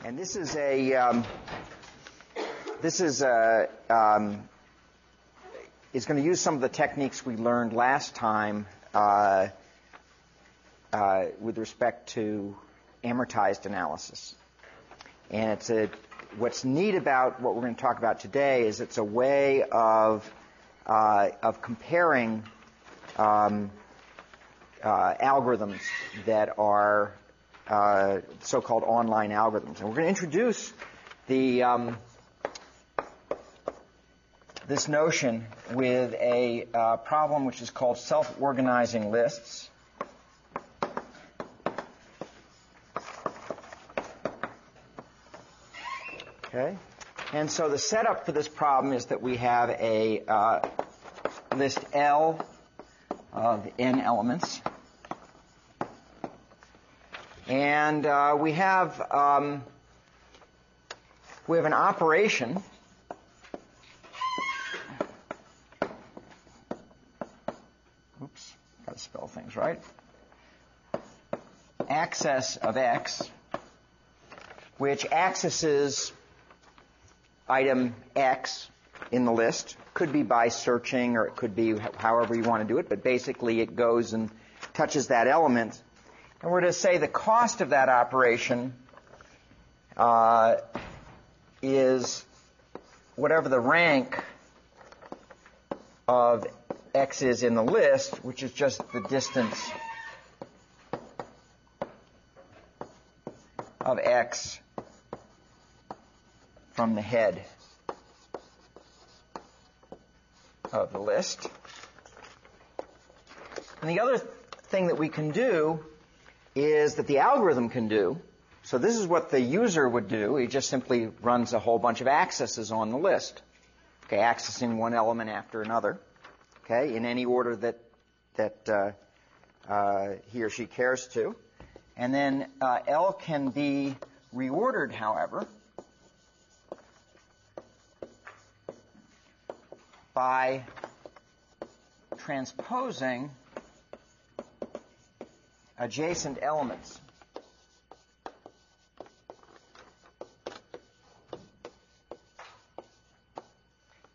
And this is going to use some of the techniques we learned last time with respect to amortized analysis. And what's neat about what we're going to talk about today is it's a way of comparing algorithms that are so-called online algorithms. And we're going to introduce this notion with a problem which is called self-organizing lists. Okay? And so the setup for this problem is that we have a list L of n elements. And we have an operation oops, got to spell things right. Access of X, which accesses item X in the list. Could be by searching, or it could be however you want to do it, but basically it goes and touches that element. And we're to say the cost of that operation is whatever the rank of X is in the list, which is just the distance of X from the head of the list. And the other thing that we can do is that the algorithm can do. So this is what the user would do. He just simply runs a whole bunch of accesses on the list. Okay, accessing one element after another. Okay, in any order that he or she cares to. And then L can be reordered, however, by transposing adjacent elements.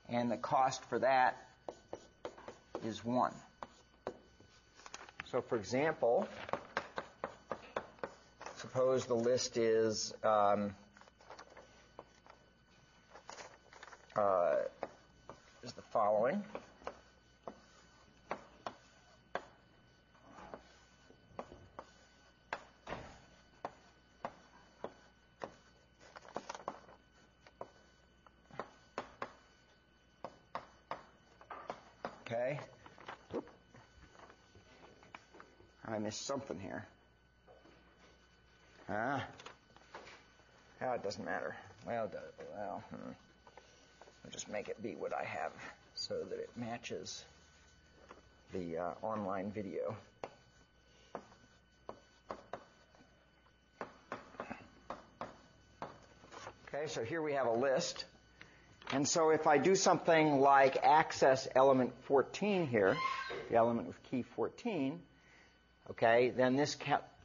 And the cost for that is 1. So, for example, suppose the list is the following. Okay. I missed something here. It doesn't matter. I'll just make it be what I have so that it matches the online video. Okay, so here we have a list. And so if I do something like access element 14 here, the element with key 14, okay, then this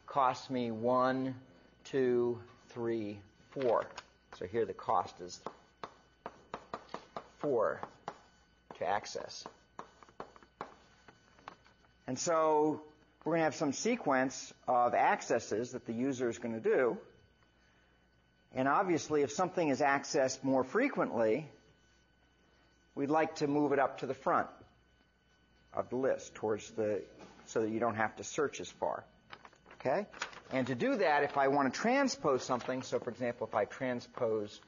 costs me 1, 2, 3, 4. So here the cost is 4 to access. And so we're going to have some sequence of accesses that the user is going to do. And obviously, if something is accessed more frequently, we'd like to move it up to the front of the list so that you don't have to search as far. Okay? And to do that, if I want to transpose something, so for example, if I transpose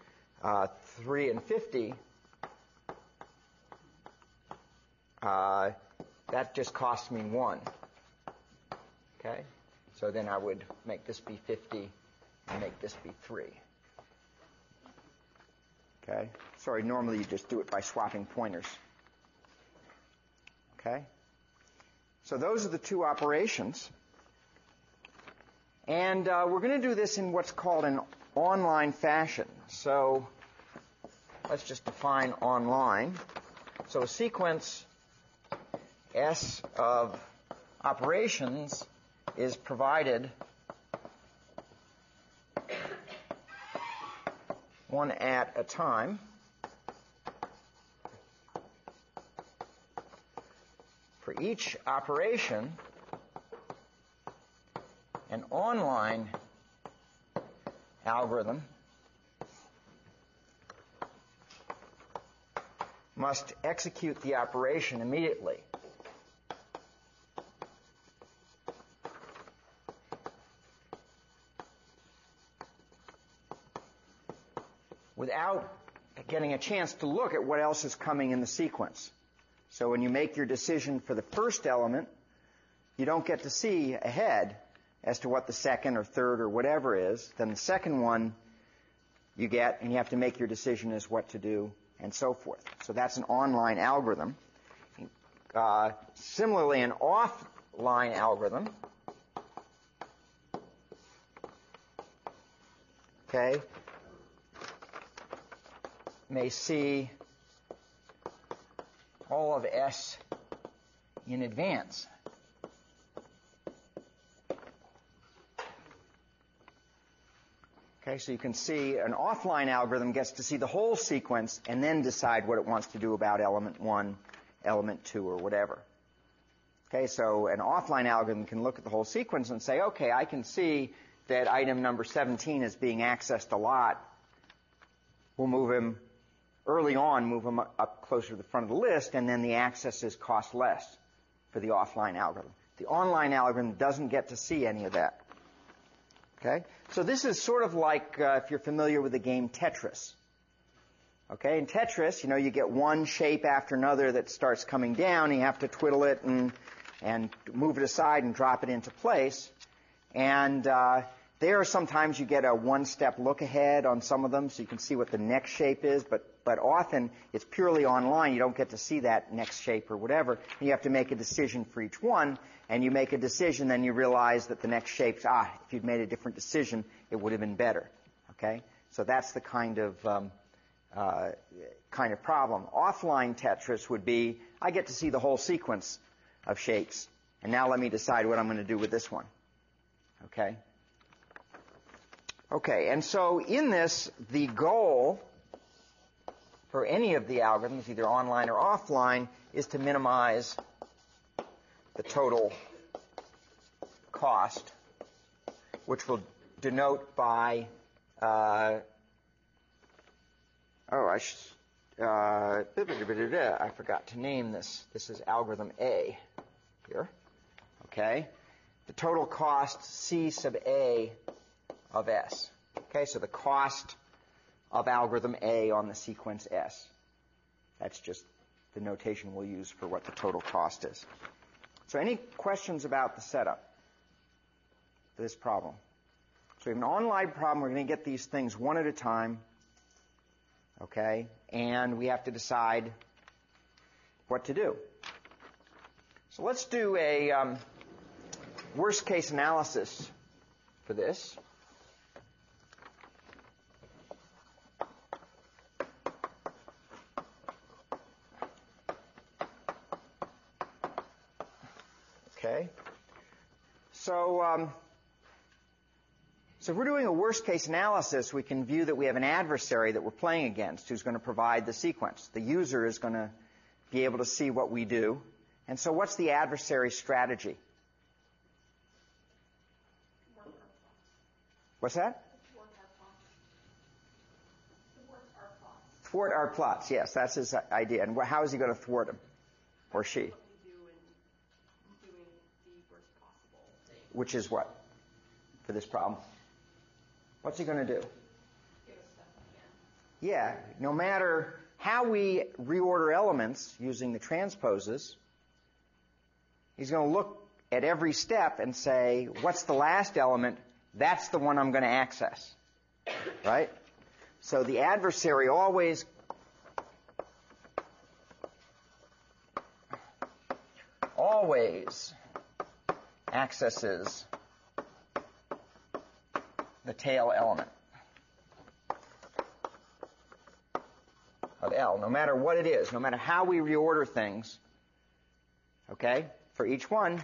3 and 50, that just costs me 1. Okay? So then I would make this be 50 and make this be 3. Okay? Sorry, normally you just do it by swapping pointers. Okay? So those are the two operations. And we're going to do this in what's called an online fashion. So let's just define online. So a sequence S of operations is provided one at a time. For each operation, an online algorithm must execute the operation immediately. Without getting a chance to look at what else is coming in the sequence. So when you make your decision for the first element, you don't get to see ahead as to what the second or third or whatever is. Then the second one you get, and you have to make your decision as what to do, and so forth. So that's an online algorithm. Similarly, an offline algorithm, okay, may see all of S in advance. Okay, so you can see an offline algorithm gets to see the whole sequence and then decide what it wants to do about element 1, element 2, or whatever. Okay, so an offline algorithm can look at the whole sequence and say, okay, I can see that item number 17 is being accessed a lot. We'll move him early on, move him up closer to the front of the list, and then the accesses cost less for the offline algorithm. The online algorithm doesn't get to see any of that. Okay? So this is sort of like if you're familiar with the game Tetris. Okay? In Tetris, you get one shape after another that starts coming down. You have to twiddle it and move it aside and drop it into place. And there sometimes you get a one-step look ahead on some of them so you can see what the next shape is, but often it's purely online. You don't get to see that next shape or whatever. And you have to make a decision for each one, and you make a decision, then you realize that the next shape's, if you'd made a different decision, it would have been better. Okay? So that's the kind of problem. Offline Tetris would be, I get to see the whole sequence of shapes, and now let me decide what I'm going to do with this one. Okay? Okay, and so in this, the goal for any of the algorithms, either online or offline, is to minimize the total cost, which will denote by, I forgot to name this. This is algorithm A here. Okay? The total cost C sub A of S. Okay, so the cost of algorithm A on the sequence S. That's just the notation we'll use for what the total cost is. So any questions about the setup for this problem? So we have an online problem. We're going to get these things one at a time. Okay, and we have to decide what to do. So let's do a worst case analysis for this. Okay, so if we're doing a worst-case analysis, we can view that we have an adversary that we're playing against who's going to provide the sequence. The user is going to be able to see what we do. And so what's the adversary strategy? What's that? Thwart our plots. Yes, that's his idea. And how is he going to thwart them? Or she? Which is what? For this problem? What's he going to do? Yeah, no matter how we reorder elements using the transposes, he's going to look at every step and say, what's the last element? That's the one I'm going to access. Right? So the adversary always accesses the tail element of L, no matter what it is, no matter how we reorder things. Okay? For each one,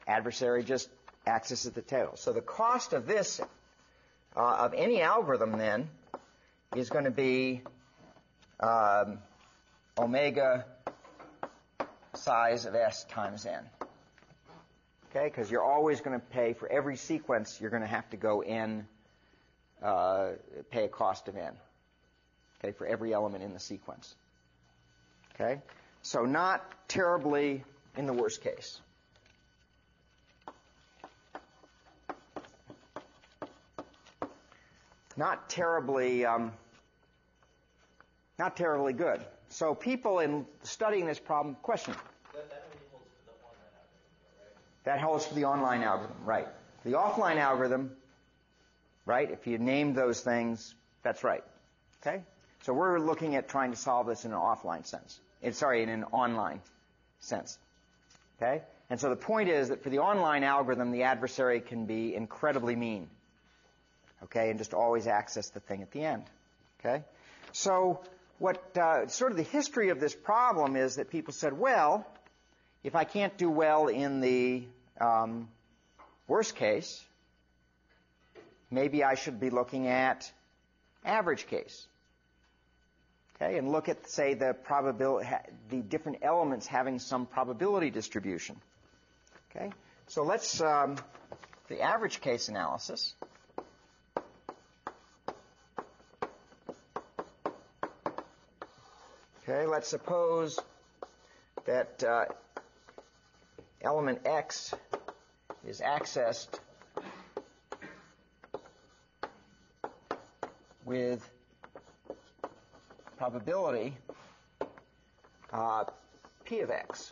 adversary just accesses the tail. So the cost of this, of any algorithm then, is going to be omega size of S times n. Okay, because you're always going to pay for every sequence, you're going to have to go n, pay a cost of n. Okay, for every element in the sequence. Okay, so not terribly in the worst case. Not terribly good. So people in studying this problem, question? That holds for the online algorithm, right? The offline algorithm, right? If you name those things, that's right. Okay? So we're looking at trying to solve this in an offline sense. In an online sense. Okay? And so the point is that for the online algorithm, the adversary can be incredibly mean. Okay? And just always access the thing at the end. Okay? So what sort of the history of this problem is that people said, well, if I can't do well in the worst case, maybe I should be looking at average case. Okay, and look at, say, the probability, the different elements having some probability distribution. Okay, so let's the average case analysis. Okay, let's suppose that element X is accessed with probability P of X.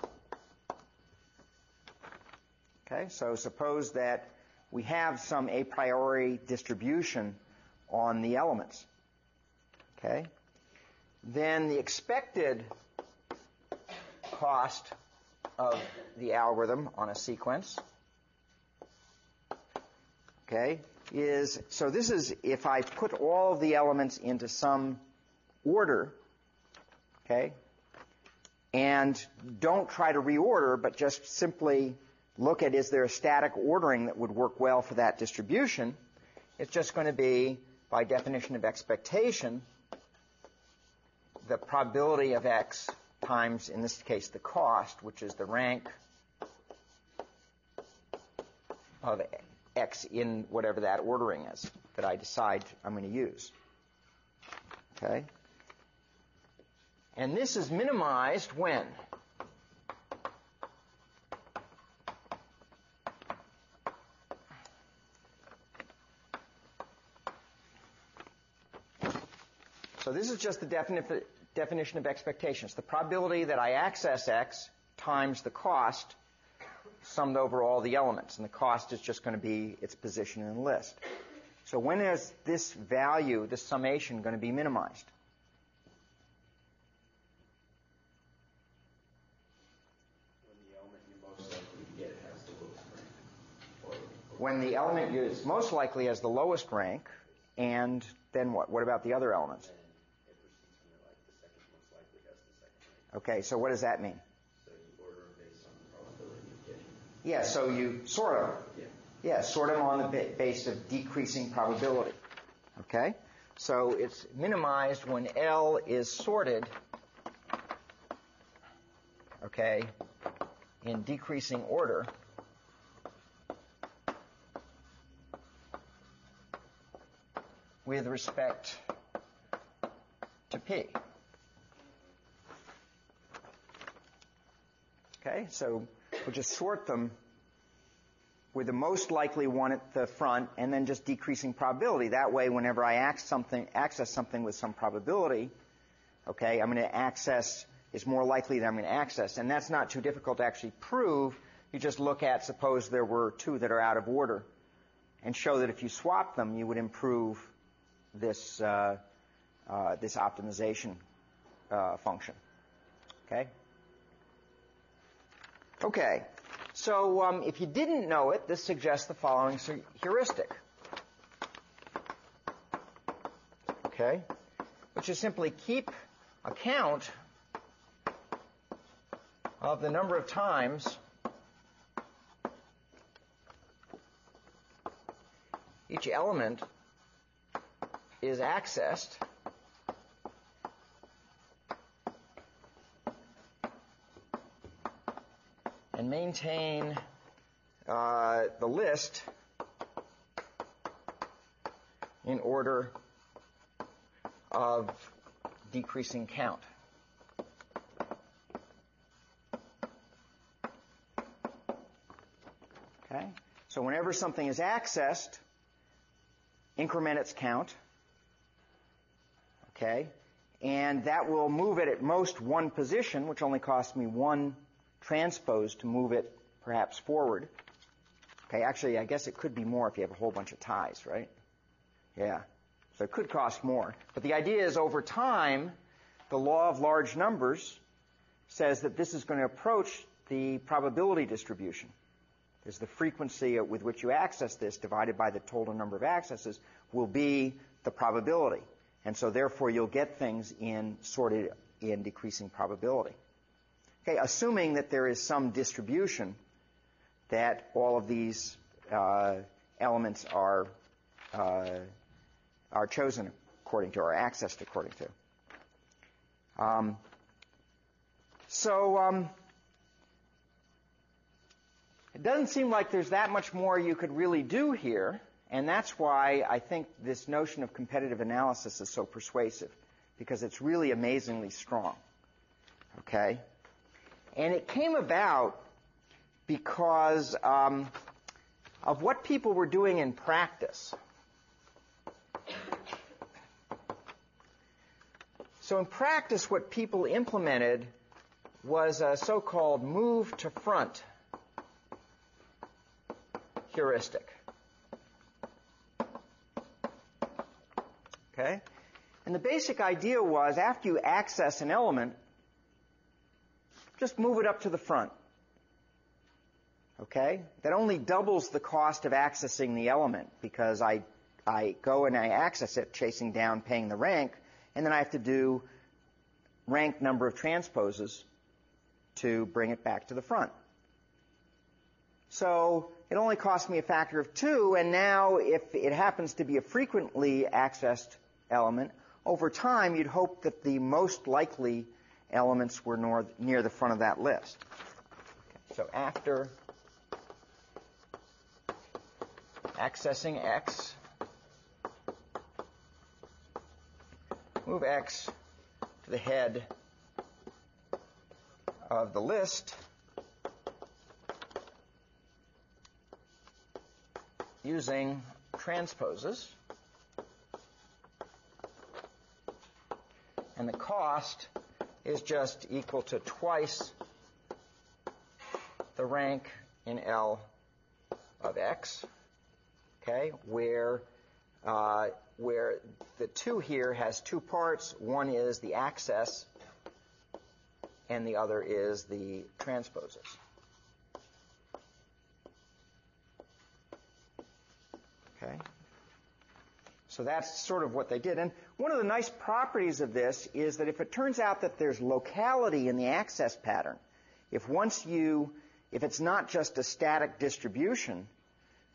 Okay, so suppose that we have some a priori distribution on the elements. Okay, then the expected cost of the algorithm on a sequence, okay, is, so this is if I put all of the elements into some order, okay, and don't try to reorder, but just simply look at is there a static ordering that would work well for that distribution, it's just going to be, by definition of expectation, the probability of X times, in this case, the cost, which is the rank of X in whatever that ordering is that I decide I'm going to use. Okay? And this is minimized when? So this is just the definition of expectations. The probability that I access X times the cost summed over all the elements. And the cost is just going to be its position in the list. So when is this value, this summation, going to be minimized? When the element is most likely has the lowest rank, and then what? What about the other elements? Okay, so what does that mean? So you order them based on the probability of getting. Yeah, so you sort them. Yeah, sort them on the base of decreasing probability. Okay? So it's minimized when L is sorted, okay, in decreasing order. With respect to P. Okay, so we'll just sort them with the most likely one at the front and then just decreasing probability. That way, whenever I access something with some probability, okay, I'm going to access, it's more likely that I'm going to access. And that's not too difficult to actually prove. You just look at, suppose there were two that are out of order, and show that if you swap them, you would improve this this optimization function. Okay? Okay. So if you didn't know it, this suggests the following heuristic. Okay? Which is simply keep account of the number of times each element is accessed and maintain the list in order of decreasing count. Okay? So whenever something is accessed, increment its count. Okay? And that will move it at most one position, which only costs me one transpose to move it perhaps forward. Okay, actually, I guess it could be more if you have a whole bunch of ties, right? Yeah. So it could cost more. But the idea is over time, the law of large numbers says that this is going to approach the probability distribution. Is the frequency with which you access this divided by the total number of accesses will be the probability. And so therefore you'll get things sorted in decreasing probability. Okay, assuming that there is some distribution that all of these elements are chosen according to, or accessed according to. It doesn't seem like there's that much more you could really do here, and that's why I think this notion of competitive analysis is so persuasive, because it's really amazingly strong. Okay? And it came about because of what people were doing in practice. So in practice, what people implemented was a so-called move to front heuristic. Okay? And the basic idea was, after you access an element, just move it up to the front. Okay? That only doubles the cost of accessing the element, because I go and I access it, chasing down, paying the rank, and then I have to do rank number of transposes to bring it back to the front. So it only cost me a factor of 2, and now if it happens to be a frequently accessed element, over time you'd hope that the most likely elements were near the front of that list. Okay, so after accessing X, move X to the head of the list using transposes, and the cost is just equal to twice the rank in L of X, okay, where the 2 here has 2 parts. One is the access, and the other is the transposes. Okay? So that's sort of what they did. And one of the nice properties of this is that if it turns out that there's locality in the access pattern, if it's not just a static distribution,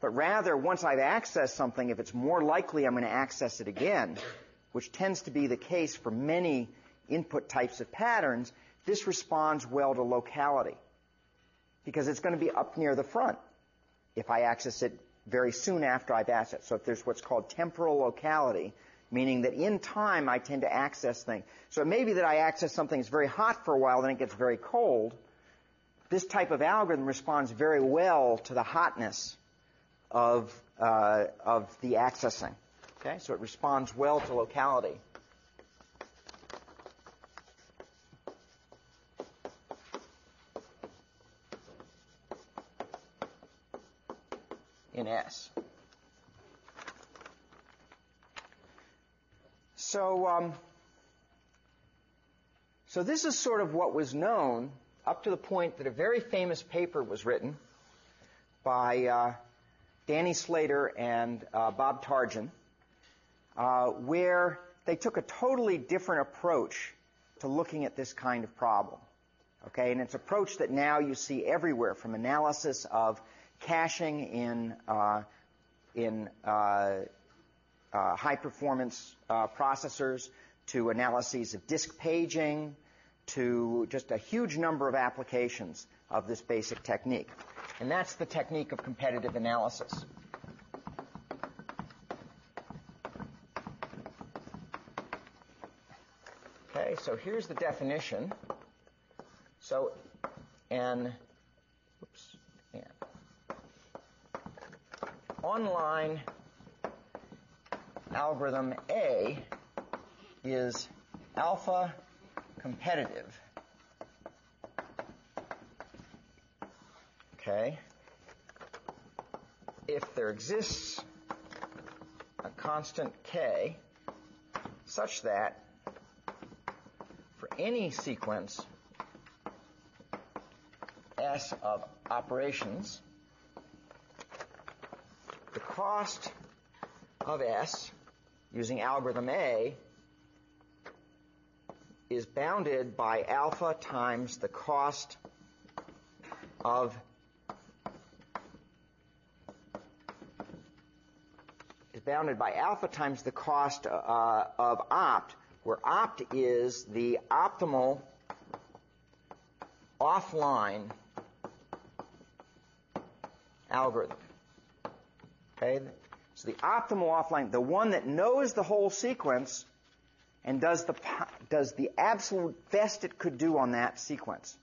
but rather once I've accessed something, if it's more likely I'm going to access it again, which tends to be the case for many input types of patterns, this responds well to locality, because it's going to be up near the front if I access it very soon after I've accessed. So if there's what's called temporal locality, meaning that in time I tend to access things. So it may be that I access something that's very hot for a while, then it gets very cold. This type of algorithm responds very well to the hotness of the accessing. Okay, so it responds well to locality. In S. So this is sort of what was known up to the point that a very famous paper was written by Danny Slater and Bob Tarjan, where they took a totally different approach to looking at this kind of problem. Okay, and it's an approach that now you see everywhere, from analysis of caching in high-performance processors to analyses of disk paging to just a huge number of applications of this basic technique. And that's the technique of competitive analysis. Okay, so here's the definition. So online algorithm A is alpha competitive. Okay. If there exists a constant K such that for any sequence S of operations, the cost of S using algorithm A is bounded by alpha times the cost of of opt, where opt is the optimal offline algorithm. Okay? So the optimal offline, the one that knows the whole sequence and does the absolute best it could do on that sequence.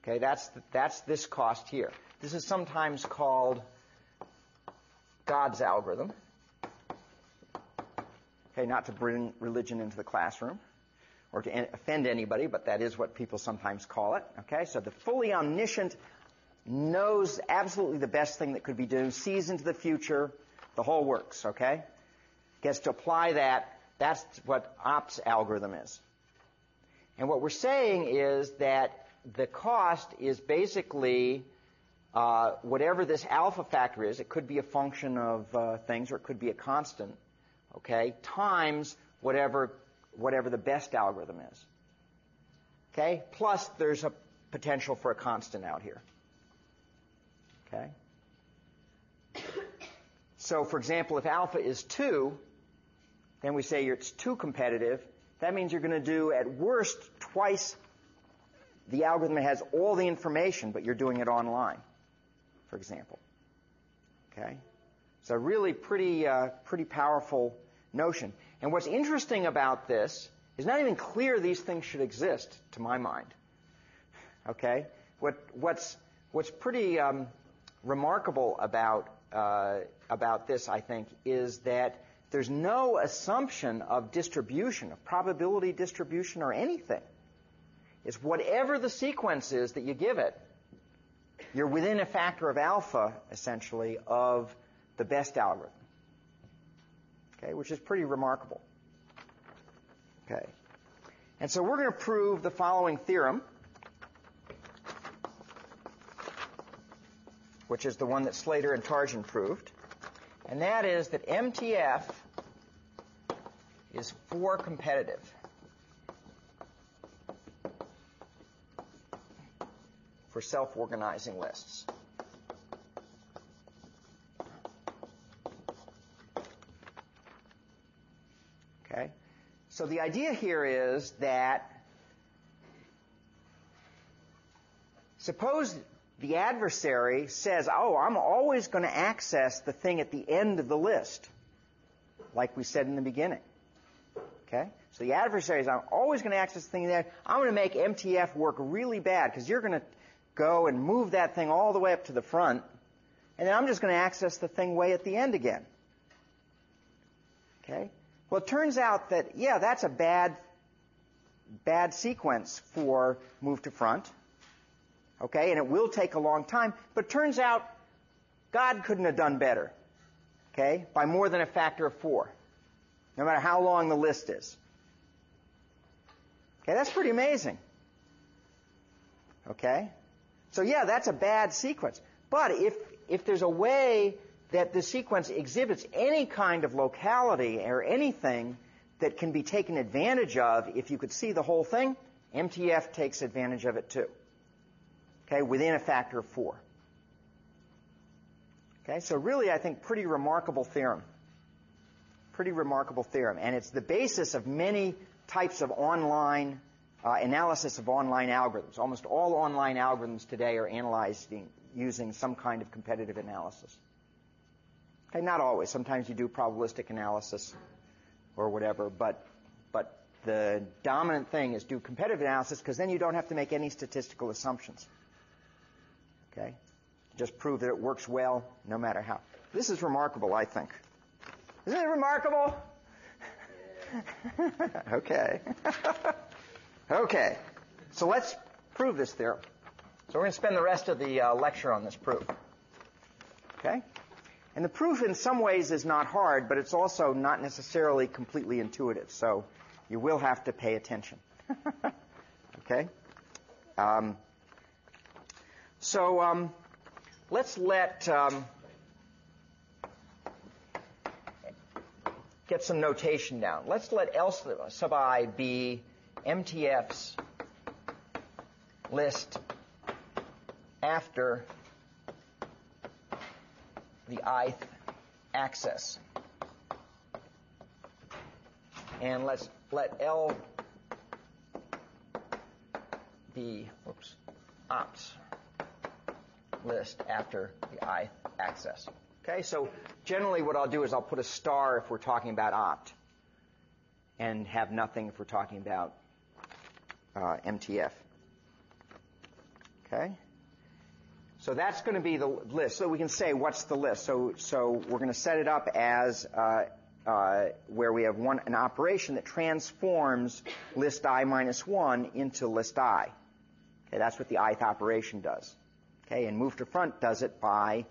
Okay, that's this cost here. This is sometimes called God's algorithm. Okay, not to bring religion into the classroom or to offend anybody, but that is what people sometimes call it. Okay, so the fully omniscient knows absolutely the best thing that could be done, sees into the future, the whole works. Okay, gets to apply that. That's what opt's algorithm is. And what we're saying is that the cost is basically whatever this alpha factor is. It could be a function of things, or it could be a constant. Okay, times whatever the best algorithm is. Okay, plus there's a potential for a constant out here. Okay. So, for example, if alpha is 2, then we say it's too competitive. That means you're going to do, at worst, twice the algorithm that has all the information, but you're doing it online, for example. Okay? So really pretty powerful notion. And what's interesting about this is not even clear these things should exist, to my mind. Okay? What's pretty remarkable about this, I think, is that there's no assumption of distribution, of probability distribution or anything. It's whatever the sequence is that you give it, you're within a factor of alpha, essentially, of the best algorithm. Okay, which is pretty remarkable. Okay. And so we're going to prove the following theorem, which is the one that Slater and Tarjan proved. And that is that MTF is 4 competitive. For self-organizing lists. Okay? So the idea here is that suppose the adversary says, oh, I'm always going to access the thing at the end of the list, like we said in the beginning. Okay? So the adversary says, I'm always going to access the thing there. I'm going to make MTF work really bad because you're going to go and move that thing all the way up to the front, and then I'm just going to access the thing way at the end again. Okay? Well, it turns out that, yeah, that's a bad sequence for move to front. Okay? And it will take a long time, but it turns out God couldn't have done better. Okay? By more than a factor of 4. No matter how long the list is. Okay? That's pretty amazing. Okay? So yeah, that's a bad sequence. But if there's a way that the sequence exhibits any kind of locality or anything that can be taken advantage of, if you could see the whole thing, MTF takes advantage of it too. Okay, within a factor of 4. Okay, so really I think pretty remarkable theorem. Pretty remarkable theorem. And it's the basis of many types of online analysis of online algorithms. Almost all online algorithms today are analyzed using some kind of competitive analysis. Okay, not always. Sometimes you do probabilistic analysis or whatever, but the dominant thing is do competitive analysis because then you don't have to make any statistical assumptions. Okay? Just prove that it works well no matter how. This is remarkable, I think. Isn't it remarkable? Okay. Okay. So let's prove this theorem. So we're going to spend the rest of the lecture on this proof. Okay? And the proof in some ways is not hard, but it's also not necessarily completely intuitive. So you will have to pay attention. Okay? Let's get some notation down. Let's let L sub I be MTF's list after the ith access. And let's let L be ops list after the ith access. Okay, so generally what I'll do is I'll put a star if we're talking about opt and have nothing if we're talking about MTF. Okay? So that's going to be the list. So we can say what's the list. So we're going to set it up as where we have an operation that transforms list I minus 1 into list I. Okay, that's what the ith operation does. Okay, and move to front does it by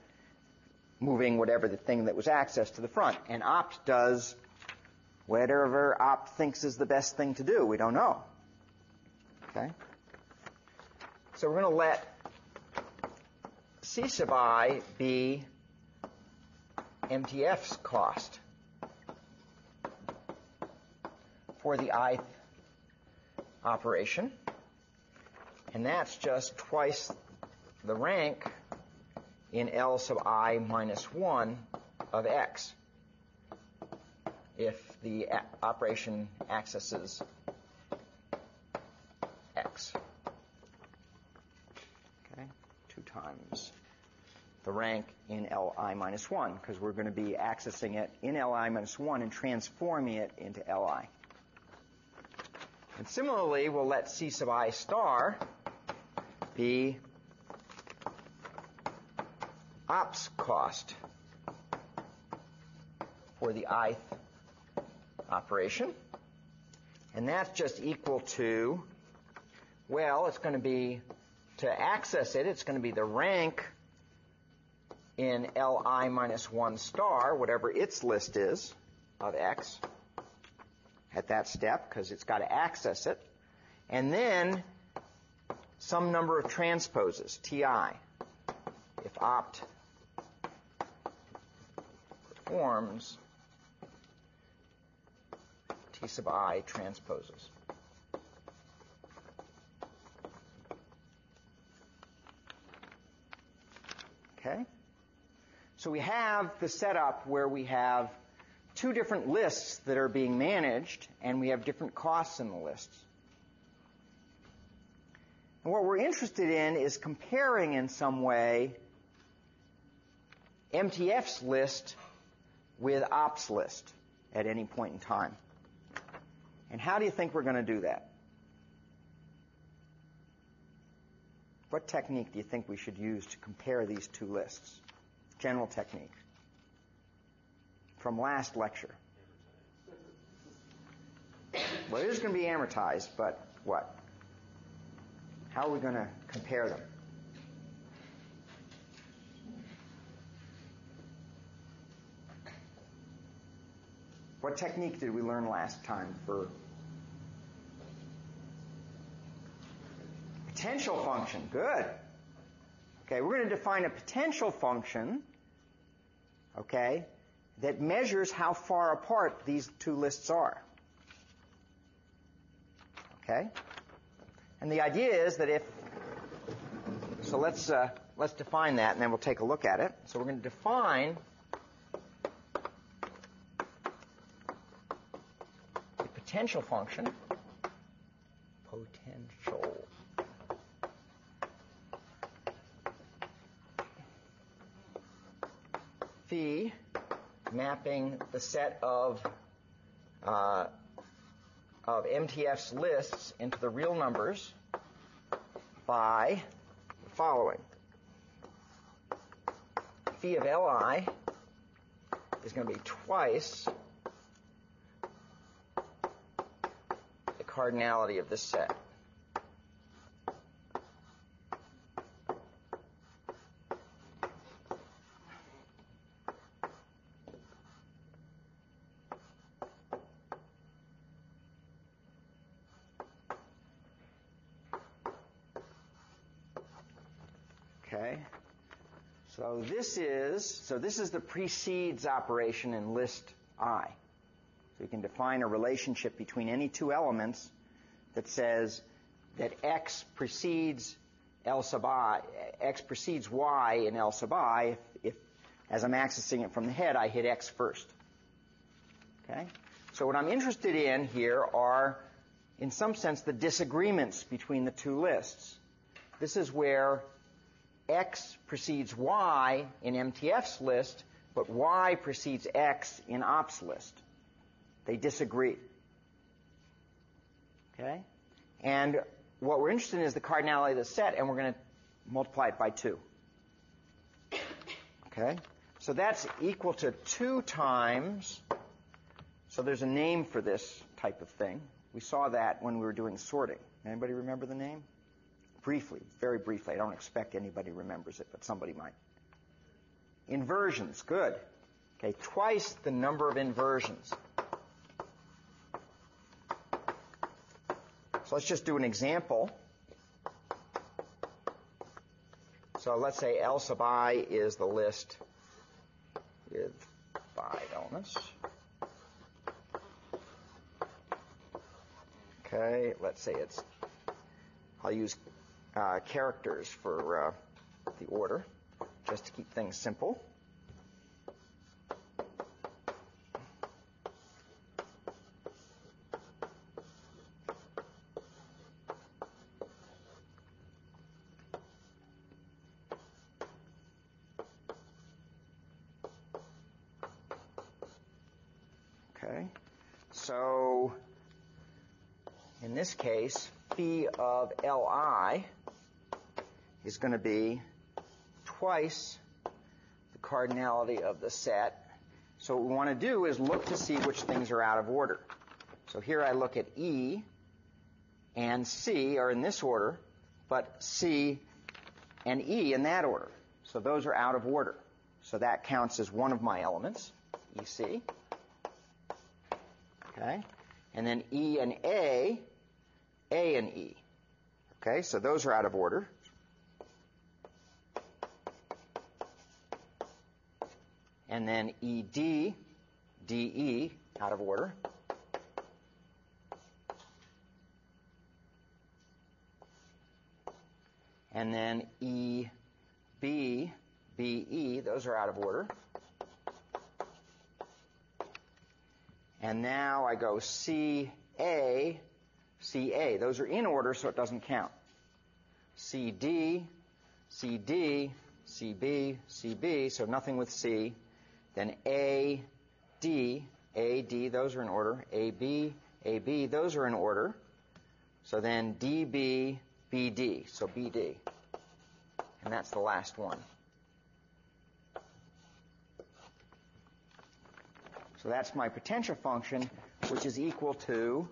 moving whatever the thing that was accessed to the front. And opt does whatever opt thinks is the best thing to do. We don't know. Okay? So we're going to let C sub I be MTF's cost for the ith operation. And that's just twice the rank in L sub I minus 1 of x if the operation accesses x. Okay, 2 times the rank in Li minus 1, because we're going to be accessing it in Li minus 1 and transforming it into Li. And similarly, we'll let C sub I star be ops cost for the ith operation. And that's just equal to, well, it's going to be, to access it, it's going to be the rank in Li minus 1 star, whatever its list is, of x at that step, because it's got to access it. And then some number of transposes, Ti, if opt performs T sub I transposes. Okay? So we have the setup where we have 2 different lists that are being managed, and we have different costs in the lists. And what we're interested in is comparing in some way MTF's list with ops list at any point in time. And how do you think we're going to do that? What technique do you think we should use to compare these 2 lists? General technique. From last lecture. Well, it is going to be amortized, but what? How are we going to compare them? What technique did we learn last time for potential function? Good. Okay, we're going to define a potential function, okay, that measures how far apart these 2 lists are. Okay? And the idea is that if, so let's define that, and then we'll take a look at it. So we're going to define a potential function potential. Phi mapping the set of MTF's lists into the real numbers by the following. Phi of Li is going to be twice the cardinality of this set. Okay. So this is the precedes operation in list I. So you can define a relationship between any two elements that says that X precedes L sub I, X precedes Y in L sub I if as I'm accessing it from the head, I hit X first. Okay? So what I'm interested in here are, in some sense, the disagreements between the two lists. This is where X precedes Y in MTF's list, but Y precedes X in OP's list. They disagree. Okay? And what we're interested in is the cardinality of the set, and we're going to multiply it by 2. Okay? So that's equal to 2 times, so there's a name for this type of thing. We saw that when we were doing sorting. Anybody remember the name? Briefly, very briefly. I don't expect anybody remembers it, but somebody might. Inversions, good. Okay, twice the number of inversions. So let's just do an example. So let's say L sub I is the list with 5 elements. Okay, let's say I'll use characters for the order, just to keep things simple. Okay, so in this case, phi of Li is going to be twice the cardinality of the set. So what we want to do is look to see which things are out of order. So here I look at E and C are in this order, but C and E in that order. So those are out of order. So that counts as one of my elements, EC. Okay? And then E and A and E. Okay, so those are out of order. And then ED, DE, out of order. And then EB, BE, those are out of order. And now I go CA, CA. Those are in order, so it doesn't count. CD, CD, CB, CB, so nothing with C. Then AD, AD, those are in order. AB, AB, those are in order. So then DB, BD, so BD. And that's the last one. So that's my potential function, which is equal to,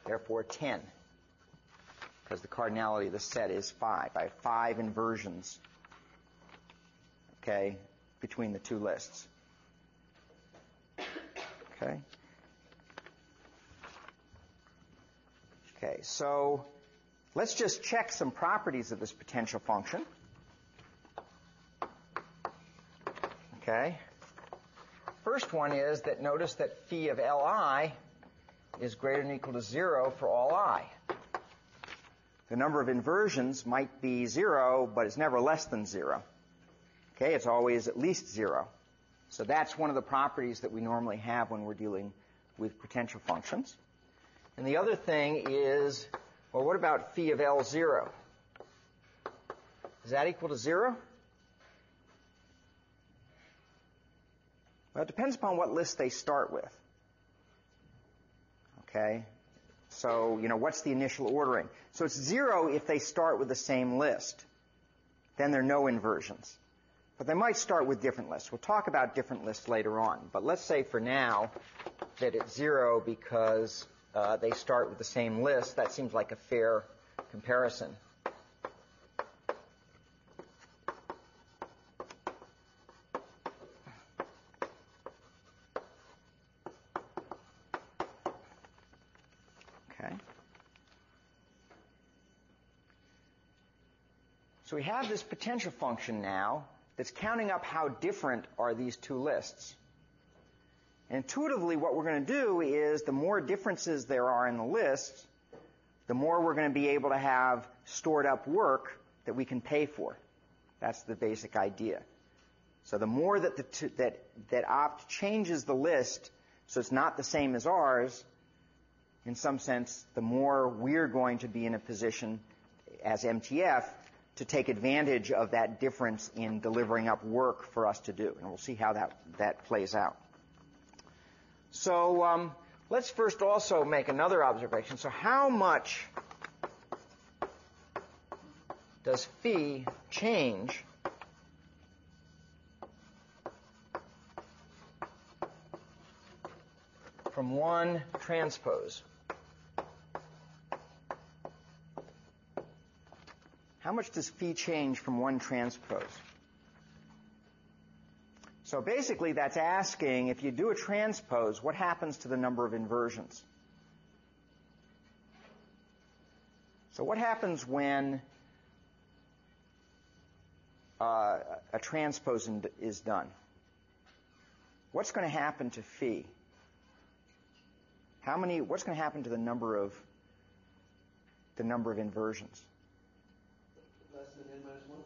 therefore, 10. Because the cardinality of the set is 5. I have 5 inversions, okay, between the two lists. Okay? Okay, so let's just check some properties of this potential function. Okay? First one is that notice that phi of Li is greater than or equal to 0 for all I. The number of inversions might be 0, but it's never less than 0. Okay, it's always at least 0. So that's one of the properties that we normally have when we're dealing with potential functions. And the other thing is Well, what about phi of L0? Is that equal to 0? Well, it depends upon what list they start with. Okay? So, what's the initial ordering? So it's 0 if they start with the same list. Then there are no inversions. But they might start with different lists. We'll talk about different lists later on. But let's say for now that it's 0 because they start with the same list. That seems like a fair comparison. Okay. So we have this potential function now that's counting up how different are these two lists. And intuitively, what we're going to do is the more differences there are in the lists, the more we're going to be able to have stored up work that we can pay for. That's the basic idea. So the more that opt changes the list so it's not the same as ours, in some sense, the more we're going to be in a position as MTF to take advantage of that difference in delivering up work for us to do. And we'll see how that plays out. So let's first also make another observation. So how much does phi change from one transpose? How much does phi change from one transpose? So basically that's asking, if you do a transpose, what happens to the number of inversions? So what happens when a transpose is done? What's going to happen to phi? What's going to happen to the number of inversions? Less than n minus 1?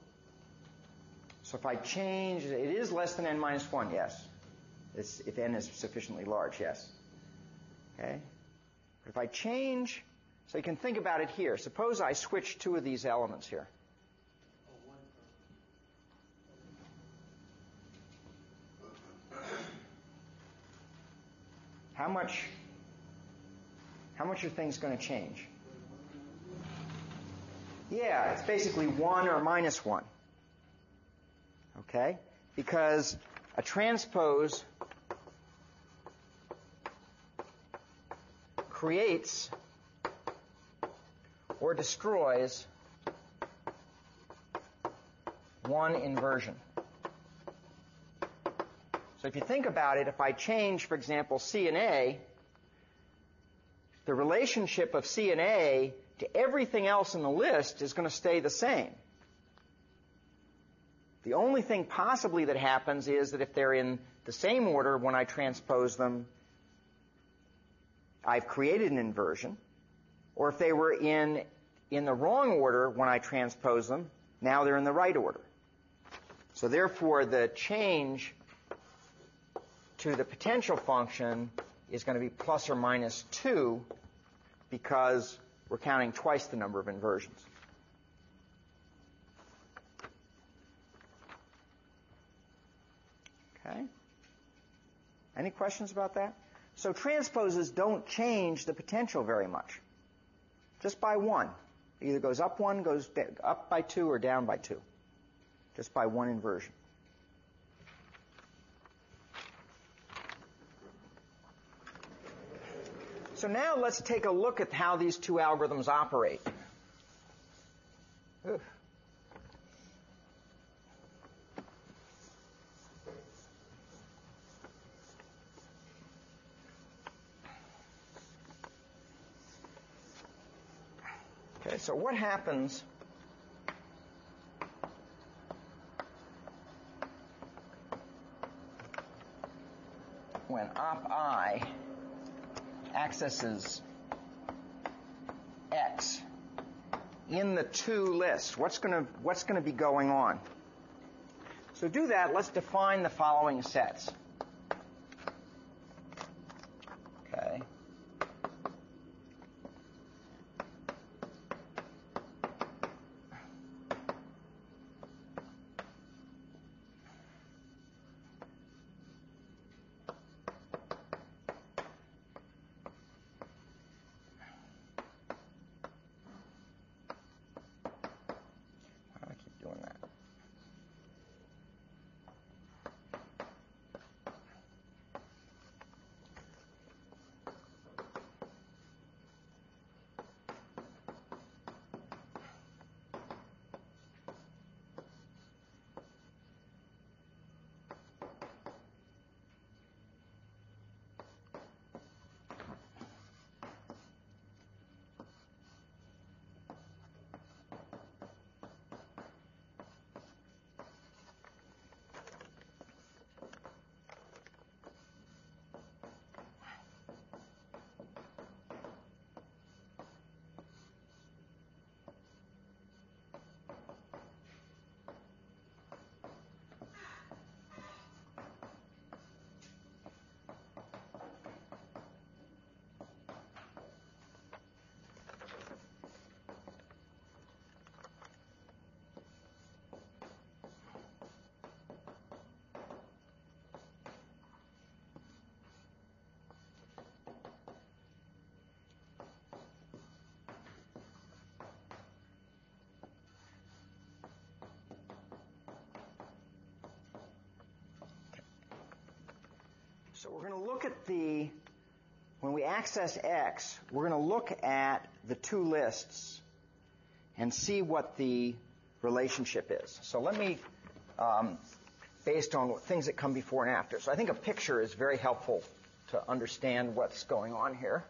So if I change, it is less than n minus 1, yes. If n is sufficiently large, yes. Okay? But if I change, so you can think about it here. Suppose I switch two of these elements here. How much are things going to change? Yeah, it's basically 1 or minus 1. Okay? Because a transpose creates or destroys one inversion. So if you think about it, if I change, for example, C and A, the relationship of C and A to everything else in the list is going to stay the same. The only thing possibly that happens is that if they're in the same order when I transpose them, I've created an inversion. Or if they were in the wrong order when I transpose them, now they're in the right order. So therefore, the change to the potential function is going to be plus or minus 2 because we're counting twice the number of inversions. Okay? Any questions about that? So transposes don't change the potential very much. Just by 1. It either goes up 1, goes up by 2, or down by 2. Just by 1 inversion. So now let's take a look at how these two algorithms operate. Oof. Okay, so what happens when op_I accesses X in the two lists? What's going to be going on? So to do that, let's define the following sets. Okay. So we're going to look at when we access X, we're going to look at the two lists and see what the relationship is. So let me, based on things that come before and after. So I think a picture is very helpful to understand what's going on here.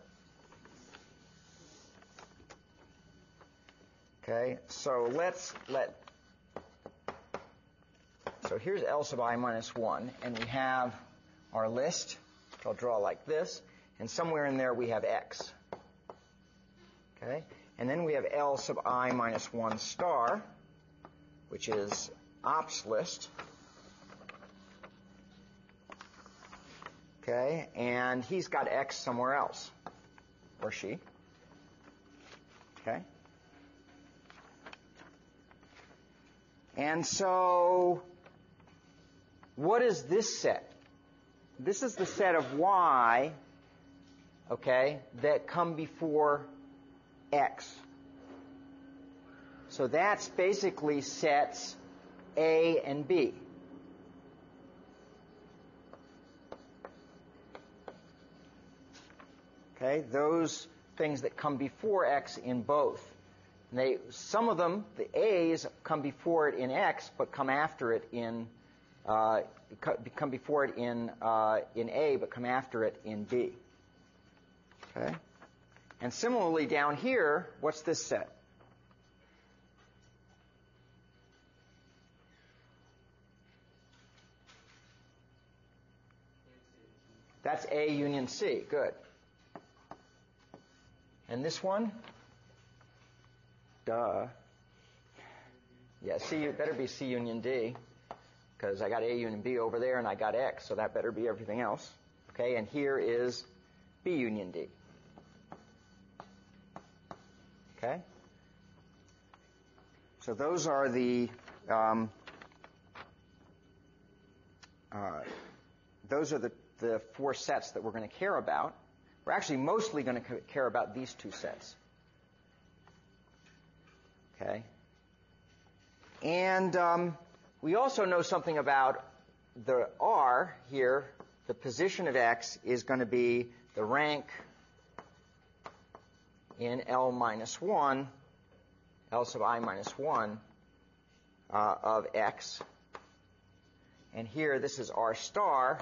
Okay, so so here's L sub I minus 1, and we have our list, which I'll draw like this, and somewhere in there we have X. Okay, and then we have L sub I minus 1 star, which is ops list. Okay, and he's got X somewhere else, or she. Okay. And so, what is this set? This is the set of Y, okay, that come before X. So that's basically sets A and B. Okay, those things that come before X in both. Some of them, the A's, come before it in X, but come after it in come before it in A, but come after it in B. Okay, and similarly down here, what's this set? That's A union C. Good. And this one? Duh. Yeah, C, it better be C union D, because I got A union B over there, and I got X, so that better be everything else. Okay, and here is B union D. Okay? So those are the four sets that we're going to care about. We're actually mostly going to care about these two sets. Okay? And we also know something about the R here. The position of X is going to be the rank in L minus 1, L sub I minus 1 of X. And here, this is R star,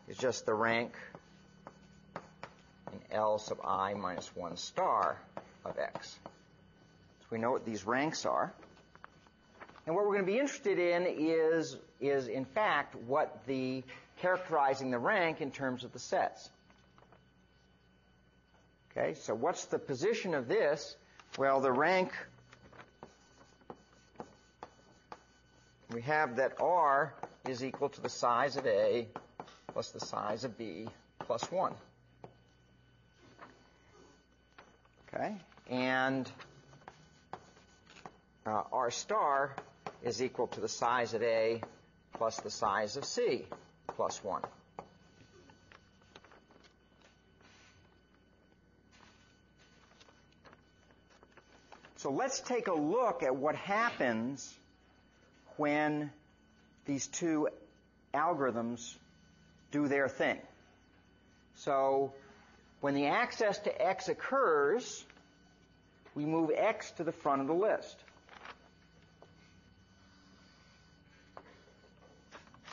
is just the rank in L sub I minus 1 star of X. So we know what these ranks are. And what we're going to be interested in is in fact what the characterizing the rank in terms of the sets. Okay, so what's the position of this? Well, the rank, we have that R is equal to the size of A plus the size of B plus 1. Okay, and R star is equal to the size of A plus the size of C plus 1. So let's take a look at what happens when these two algorithms do their thing. So when the access to X occurs, we move X to the front of the list.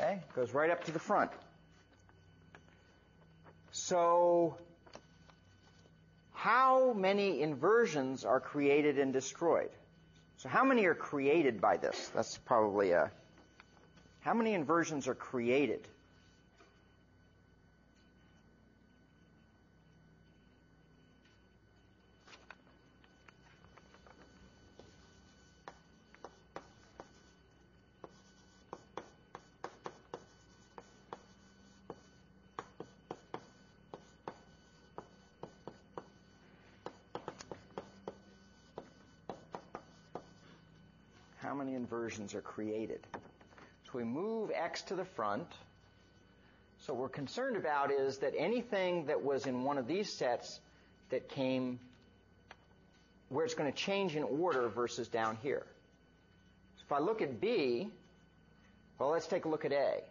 Okay, goes right up to the front. So how many inversions are created and destroyed? So how many are created by this? That's probably how many inversions are created? How many inversions are created? So we move X to the front. So what we're concerned about is that anything that was in one of these sets that came where it's going to change in order versus down here. So if I look at B, well, let's take a look at A.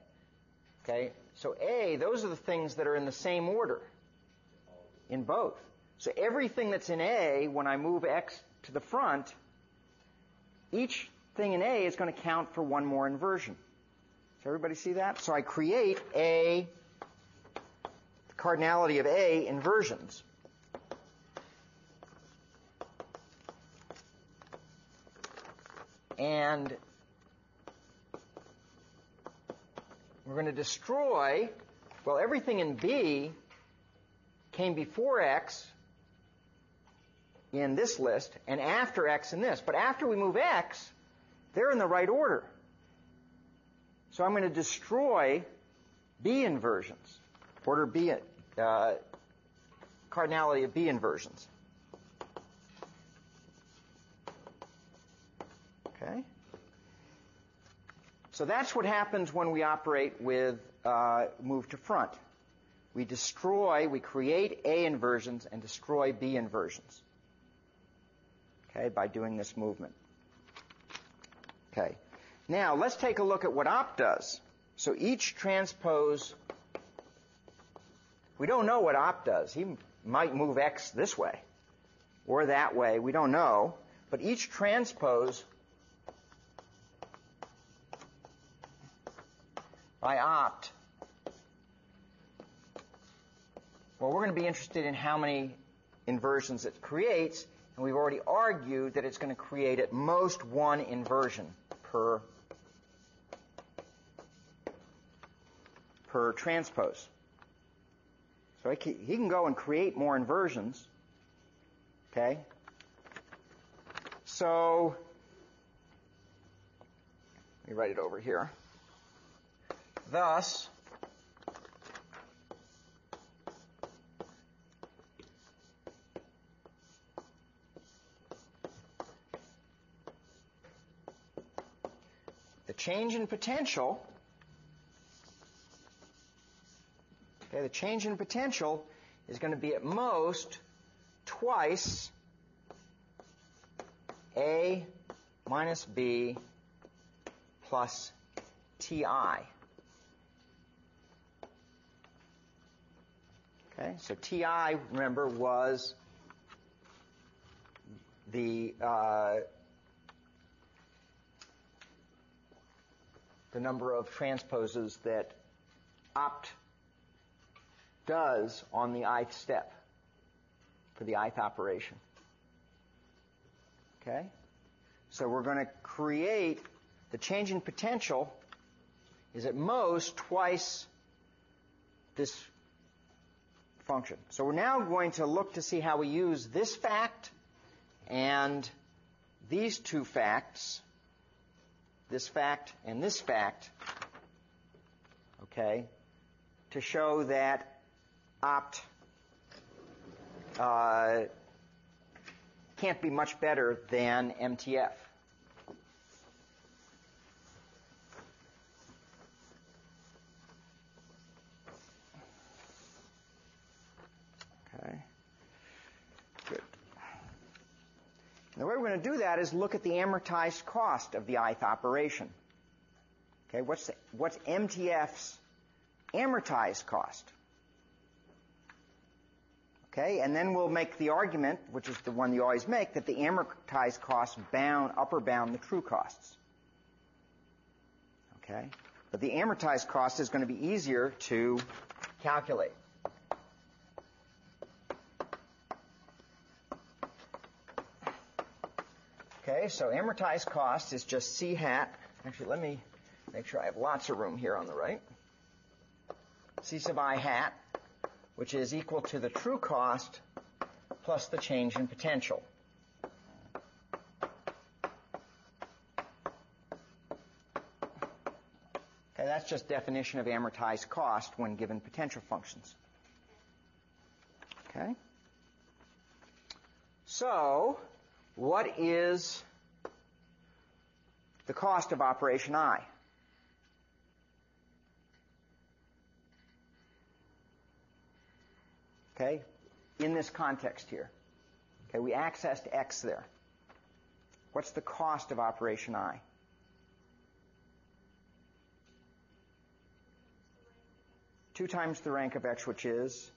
Okay, So A, those are the things that are in the same order in both. So everything that's in A, when I move X to the front, each thing in A is going to count for one more inversion. Does everybody see that? So I create the cardinality of A inversions. And we're going to destroy, well, everything in B came before X in this list and after X in this. But after we move X, they're in the right order. So I'm going to destroy B inversions, order B, cardinality of B inversions. Okay? So that's what happens when we operate with move to front. We create A inversions and destroy B inversions. Okay, by doing this movement. Okay. Now, let's take a look at what opt does. So each transpose, we don't know what opt does. He might move X this way or that way. We don't know. But each transpose by opt, well, we're going to be interested in how many inversions it creates, and we've already argued that it's going to create at most one inversion per transpose. So he can go and create more inversions. Okay? So let me write it over here. Thus, the change in potential, the change in potential is going to be at most twice A minus B plus Ti. Okay, so Ti, remember, was the number of transposes that opt does on the ith step for the ith operation. Okay? So we're going to create the change in potential is at most twice this function. So we're now going to look to see how we use this fact and these two facts, this fact and this fact, okay, to show that opt can't be much better than MTF. Okay. Good. And the way we're going to do that is look at the amortized cost of the ith operation. Okay, what's MTF's amortized cost? Okay, and then we'll make the argument, which is the one you always make, that the amortized costs upper bound the true costs. Okay, but the amortized cost is going to be easier to calculate. Okay, so amortized cost is just C hat. Actually, let me make sure I have lots of room here on the right. C sub I hat, which is equal to the true cost plus the change in potential. Okay, that's just definition of amortized cost when given potential functions. Okay? So, what is the cost of operation I? Okay, in this context here. Okay, we accessed X there. What's the cost of operation I? 2 times the rank of x, which is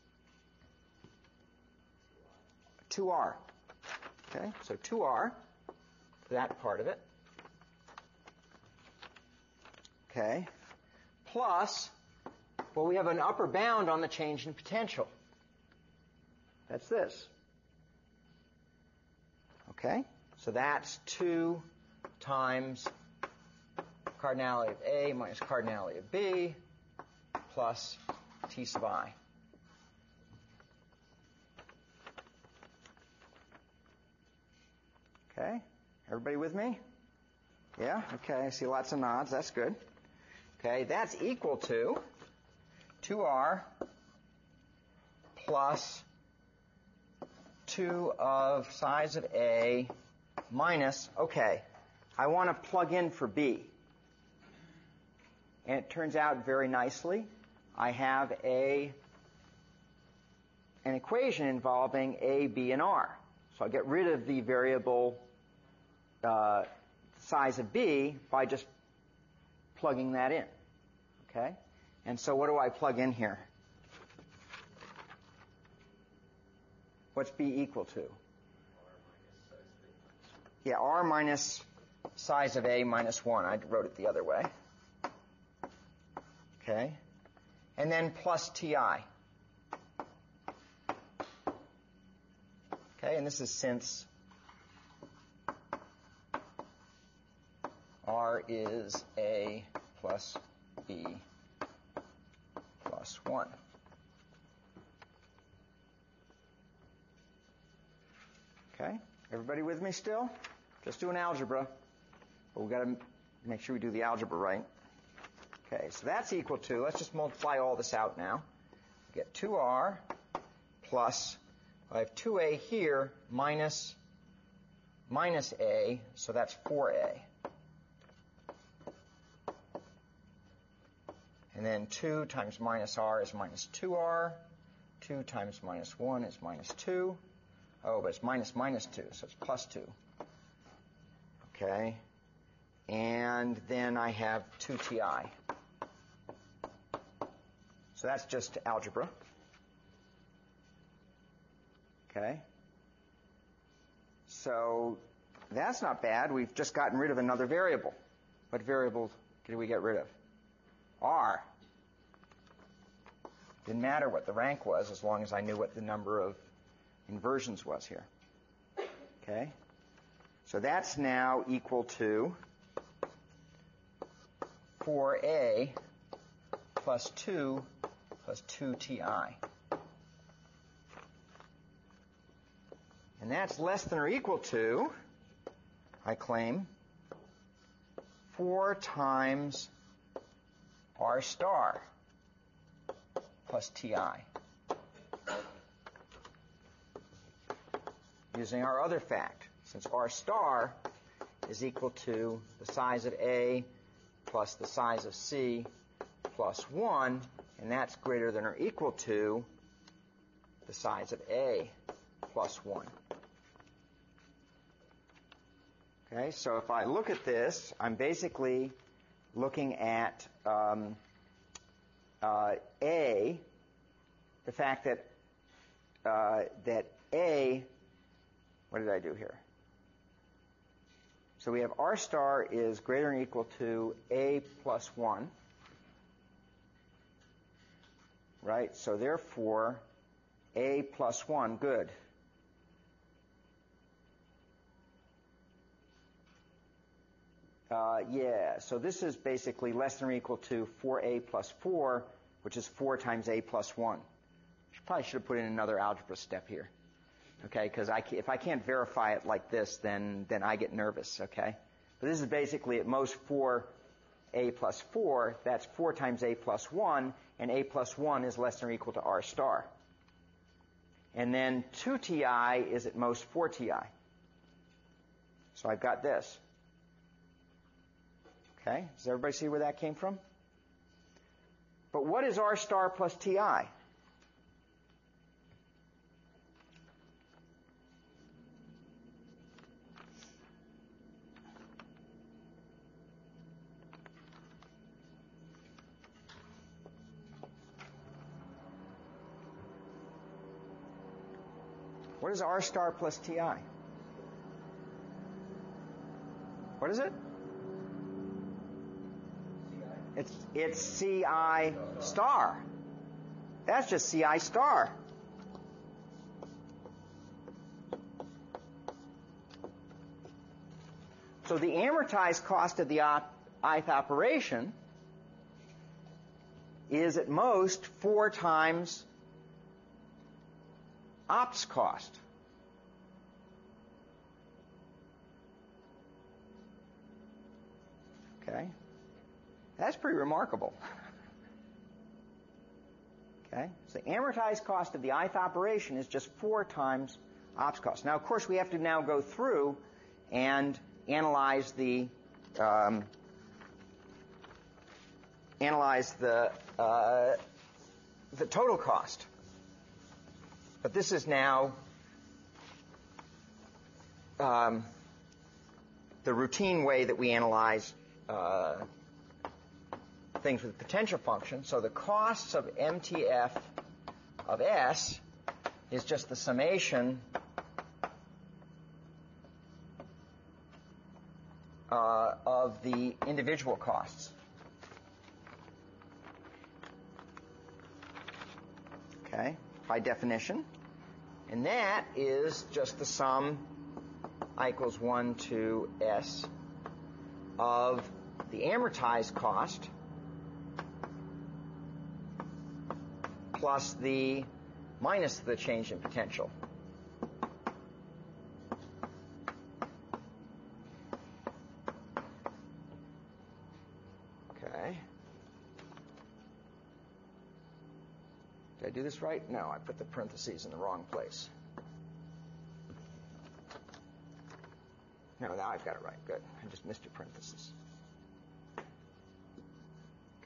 2r. Okay, so 2r for that part of it. Okay, plus, well, we have an upper bound on the change in potential. That's this. Okay, so that's 2 times cardinality of A minus cardinality of B plus T sub I. Okay, everybody with me? Yeah, okay, I see lots of nods, that's good. Okay, that's equal to 2r plus 2 of size of A minus, okay, I want to plug in for B. And it turns out very nicely, I have an equation involving A, B, and R. So I get rid of the variable size of B by just plugging that in. Okay? And so what do I plug in here? What's B equal to? Yeah, R minus size of A minus 1. I wrote it the other way. Okay? And then plus Ti. Okay, and this is since R is A plus B plus 1. Okay, everybody with me still? Just doing algebra. But we've got to make sure we do the algebra right. Okay, so that's equal to, let's just multiply all this out now. Get 2r plus, I have 2a here minus a, so that's 4a. And then 2 times minus r is minus 2r. 2 times minus 1 is minus 2. Oh, but it's minus 2, so it's plus 2. Okay. And then I have 2ti. So that's just algebra. Okay. So that's not bad. We've just gotten rid of another variable. What variable did we get rid of? R. Didn't matter what the rank was as long as I knew what the number of inversions was here. Okay? So that's now equal to 4a plus 2 plus 2ti. And that's less than or equal to, I claim, 4 times r star plus ti. Using our other fact, since r star is equal to the size of A plus the size of C plus 1, and that's greater than or equal to the size of A plus 1. Okay, so if I look at this, I'm basically looking at A, the fact that A, what did I do here? So we have r star is greater than or equal to A plus 1. Right? So therefore, A plus 1, good. Yeah, so this is basically less than or equal to 4a plus 4, which is 4 times a plus 1. Probably should have put in another algebra step here. Okay, because if I can't verify it like this, then I get nervous, okay? But this is basically at most 4a plus 4. That's 4 times a plus 1, and a plus 1 is less than or equal to r star. And then 2ti is at most 4ti. So I've got this. Okay, does everybody see where that came from? But what is r star plus ti? What is R star plus Ti? What is it? It's Ci star. That's just Ci star. So the amortized cost of the ith operation is at most 4 times ops cost. Okay? That's pretty remarkable. Okay? So the amortized cost of the ith operation is just 4 times ops cost. Now, of course, we have to now go through and analyze the total cost. But this is now the routine way that we analyze things with potential function. So the costs of MTF of S is just the summation of the individual costs. Okay, by definition. And that is just the sum I equals 1 to S of the amortized cost plus the minus the change in potential. Okay. Did I do this right? No, I put the parentheses in the wrong place. No, now I've got it right. Good. I just missed a parenthesis.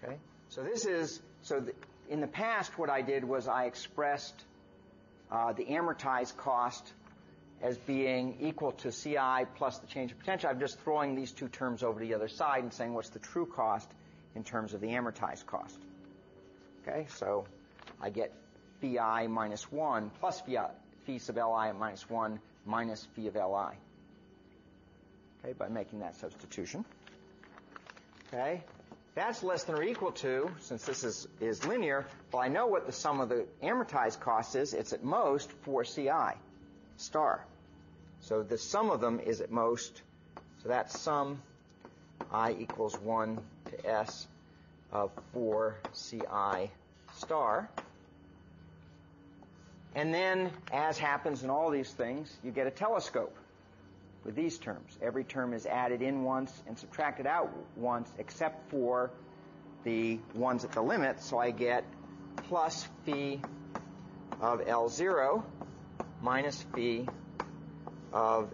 Okay. So this is, in the past what I did was I expressed the amortized cost as being equal to Ci plus the change of potential. I'm just throwing these two terms over to the other side and saying what's the true cost in terms of the amortized cost. Okay, so I get phi minus 1 plus phi sub Li at minus 1 minus phi of Li. Okay, by making that substitution. Okay, that's less than or equal to, since this is linear, well, I know what the sum of the amortized cost is. It's at most 4 Ci star. So the sum of them is at most, so that sum I equals 1 to S of 4 Ci star. And then, as happens in all these things, you get a telescope with these terms. Every term is added in once and subtracted out once, except for the ones at the limit. So I get plus phi of L0 minus phi of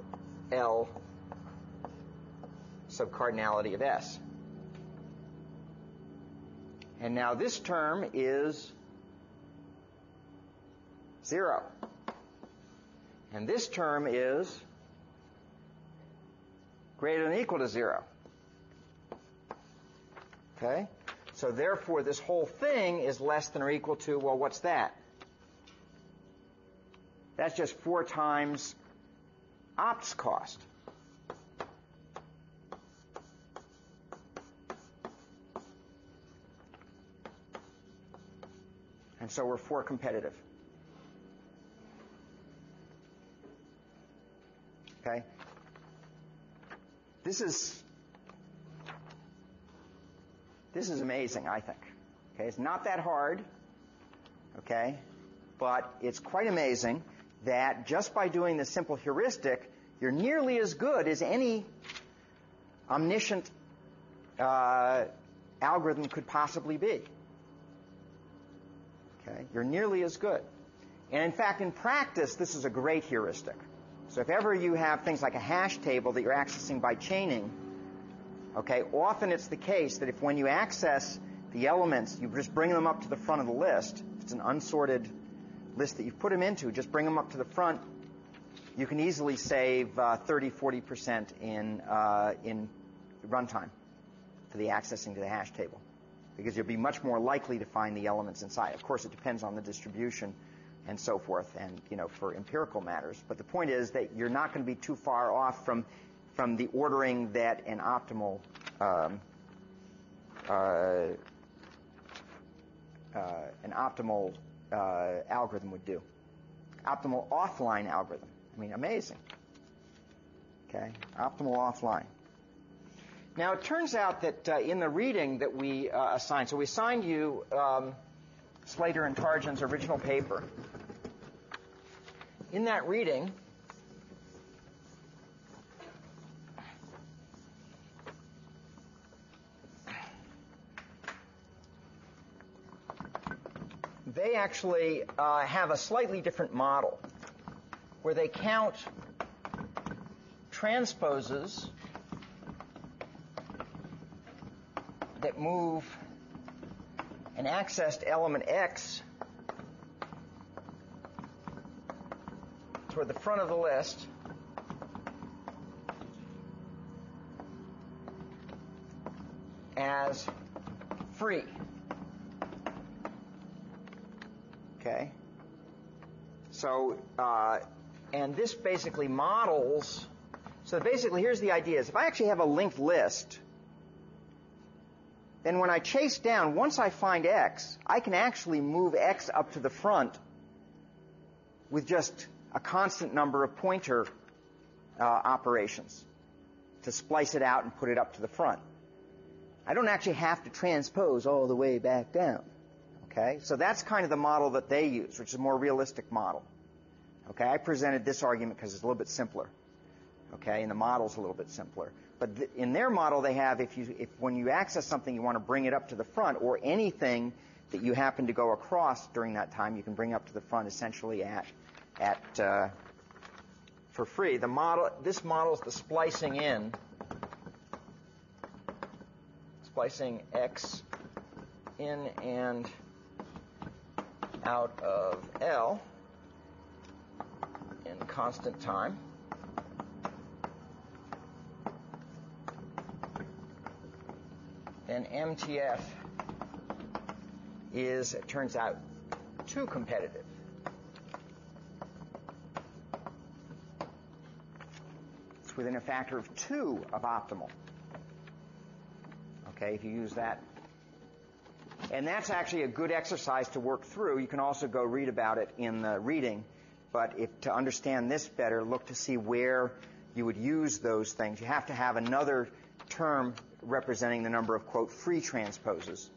L subcardinality of S. And now this term is 0. And this term is greater than or equal to 0. Okay? So therefore, this whole thing is less than or equal to, well, what's that? That's just 4 times ops cost. And so we're 4 competitive. Okay? This is amazing, I think. Okay, it's not that hard, okay, but it's quite amazing that just by doing this simple heuristic, you're nearly as good as any omniscient algorithm could possibly be. Okay, you're nearly as good. And in fact, in practice, this is a great heuristic. So if ever you have things like a hash table that you're accessing by chaining, okay, often it's the case that if when you access the elements, you just bring them up to the front of the list. It's an unsorted list that you've put them into. Just bring them up to the front. You can easily save 30-40% in runtime for the accessing to the hash table, because you'll be much more likely to find the elements inside. Of course, it depends on the distribution and so forth, and for empirical matters. But the point is that you're not going to be too far off from the ordering that an optimal algorithm would do. Optimal offline algorithm. I mean, amazing. Okay, optimal offline. Now, it turns out that in the reading that we assigned, so we assigned you Slater and Tarjan's original paper. In that reading, they actually have a slightly different model where they count transposes that move an accessed element X toward the front of the list as free. Okay? So, and this basically models, so basically here's the idea, is if I actually have a linked list, then when I chase down, once I find X, I can actually move X up to the front with just a constant number of pointer operations to splice it out and put it up to the front. I don't actually have to transpose all the way back down. Okay? So that's kind of the model that they use, which is a more realistic model. Okay? I presented this argument because it's a little bit simpler. Okay? And the model's a little bit simpler. But in their model, they have, if when you access something, you want to bring it up to the front, or anything that you happen to go across during that time, you can bring up to the front essentially for free. This model is the splicing in, splicing X in and out of L in constant time. Then MTF is, it turns out, too competitive. It's within a factor of 2 of optimal. Okay, if you use that. And that's actually a good exercise to work through. You can also go read about it in the reading. But to understand this better, look to see where you would use those things. You have to have another term representing the number of, quote, free transposes.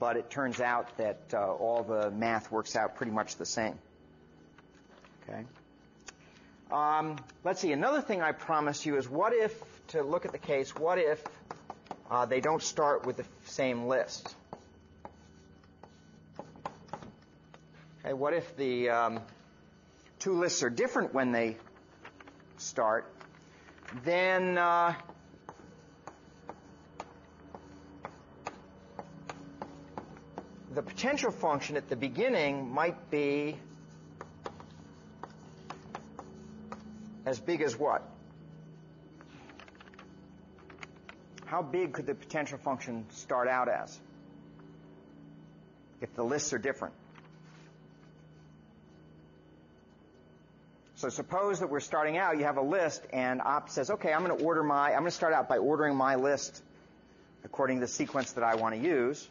But it turns out that all the math works out pretty much the same. Okay. Let's see. Another thing I promised you is what if, to look at the case, what if they don't start with the same list? Okay. What if the two lists are different when they start? Then the potential function at the beginning might be as big as what? How big could the potential function start out as if the lists are different? So suppose that we're starting out, you have a list, and op says, okay, I'm going to start out by ordering my list according to the sequence that I want to use.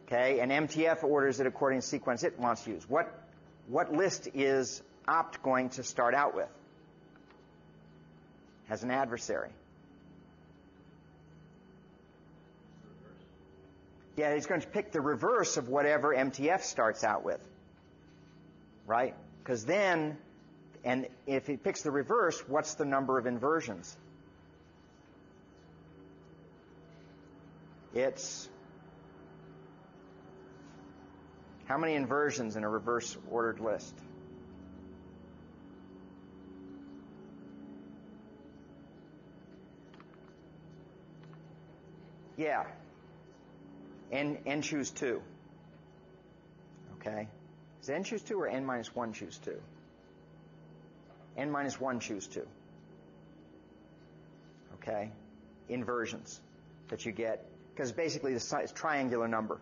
Okay, and MTF orders it according to the sequence it wants to use. What list is opt going to start out with as an adversary? Yeah, he's going to pick the reverse of whatever MTF starts out with. Right? Because then, and if he picks the reverse, what's the number of inversions? It's how many inversions in a reverse ordered list? Yeah. N choose 2. Okay. Is it n choose 2 or n minus 1 choose 2? N minus 1 choose 2. Okay. Inversions that you get, because basically the triangular number.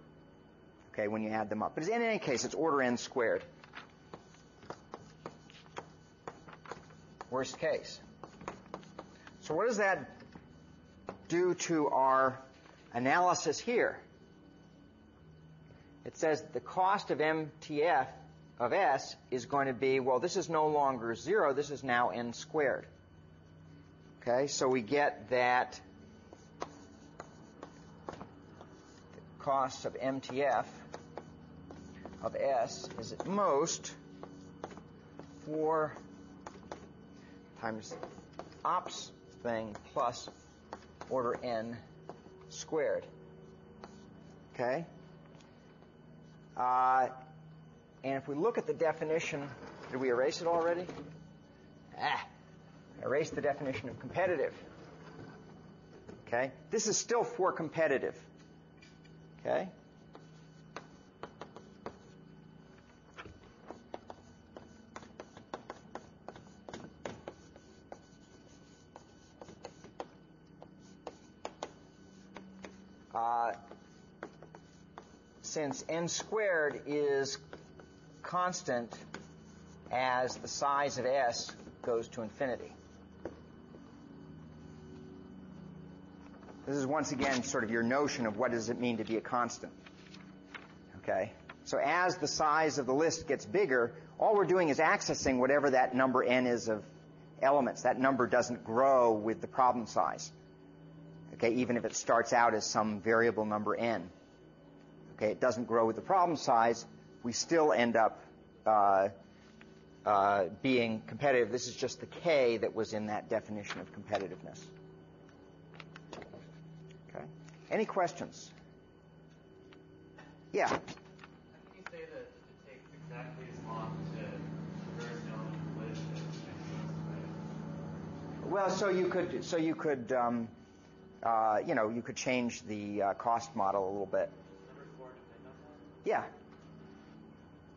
okay, when you add them up. But in any case, it's order n squared. Worst case. So what does that do to our analysis here? It says that the cost of MTF of S is going to be, well, this is no longer 0. This is now n squared. Okay, so we get that the cost of MTF of S is at most 4 times ops thing plus order n squared. Okay? And if we look at the definition, did we erase it already? Erase the definition of competitive. Okay? This is still for competitive. Okay? Since n squared is constant as the size of S goes to infinity. This is once again sort of your notion of what does it mean to be a constant. Okay? So as the size of the list gets bigger, all we're doing is accessing whatever that number n is of elements. That number doesn't grow with the problem size. Okay, even if it starts out as some variable number n. Okay, it doesn't grow with the problem size. We still end up being competitive. This is just the k that was in that definition of competitiveness. Okay. Any questions? Yeah. How can you say that it takes exactly as long to traverse an element of the list as it takes to Well, you could change the cost model a little bit. number 4 depend on that? Yeah.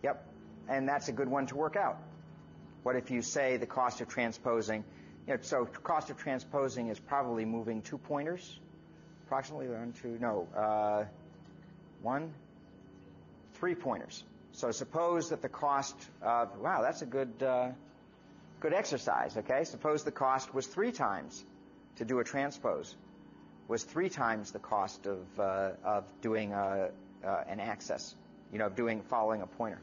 Yep. And that's a good one to work out. What if you say the cost of transposing? So cost of transposing is probably moving 2 pointers, approximately 3 pointers. So suppose that the cost of, wow, that's a good exercise, okay? Suppose the cost was 3 times to do a transpose, was 3 times the cost of doing an access, following a pointer.